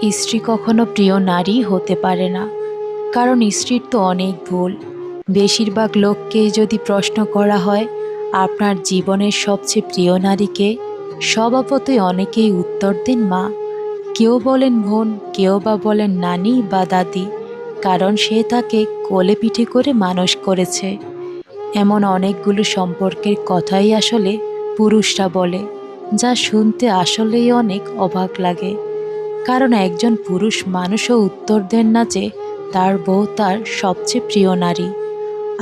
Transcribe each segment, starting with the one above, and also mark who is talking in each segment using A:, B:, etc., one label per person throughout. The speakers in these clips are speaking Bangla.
A: স্ত্রী কখনো প্রিয় নারী হতে পারে না, কারণ স্ত্রীর তো অনেক ভুল। বেশিরভাগ লোককেই যদি প্রশ্ন করা হয় আপনার জীবনের সবচেয়ে প্রিয় নারীকে, স্বভাবতই অনেকেই উত্তর দেন মা। কেউ বলেন বোন, কেউ বা বলেন নানি বা দাদি, কারণ সে তাকে কোলে পিঠে করে মানুষ করেছে। এমন অনেকগুলো সম্পর্কের কথাই আসলে পুরুষরা বলে, যা শুনতে আসলেই অনেক অবাক লাগে। কারণ একজন পুরুষ মানুষও উত্তর দেন না যে তার বউ তার সবচেয়ে প্রিয় নারী।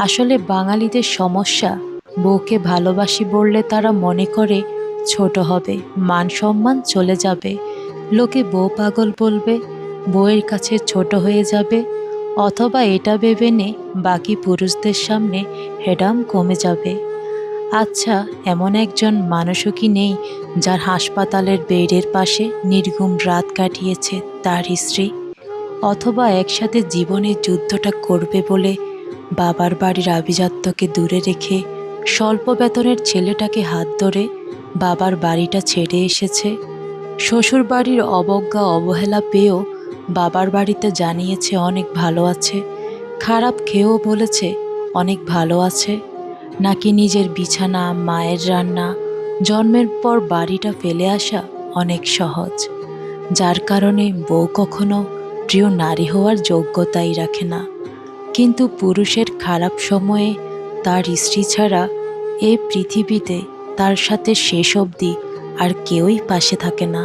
A: আসলে বাঙালিদের সমস্যা, বউকে ভালোবাসি বললে তারা মনে করে ছোট হবে, মান সম্মান চলে যাবে, লোকে বউ পাগল বলবে, বউয়ের কাছে ছোট হয়ে যাবে, অথবা এটা ভেবে নে বাকি পুরুষদের সামনে হেডাম কমে যাবে। আচ্ছা, এমন একজন মানুষও কি নেই যার হাসপাতালের বেডের পাশে নির্ঘুম রাত কাটিয়েছে তার স্ত্রী, অথবা একসাথে জীবনের যুদ্ধটা করবে বলে বাবার বাড়ির আভিজাত্যকে দূরে রেখে স্বল্প বেতনের ছেলেটাকে হাত ধরে বাবার বাড়িটা ছেড়ে এসেছে? শ্বশুর বাড়ির অবজ্ঞা অবহেলা পেয়েও বাবার বাড়িতে জানিয়েছে অনেক ভালো আছে, খারাপ খেয়েও বলেছে অনেক ভালো আছে? নাকি নিজের বিছানা, মায়ের রান্না, জন্মের পর বাড়িটা ফেলে আসা অনেক সহজ, যার কারণে বউ কখনো প্রিয় নারী হওয়ার যোগ্যতাই রাখে না? কিন্তু পুরুষের খারাপ সময়ে তার স্ত্রী ছাড়া এই পৃথিবীতে তার সাথে শেষ অবধি আর কেউই পাশে থাকে না।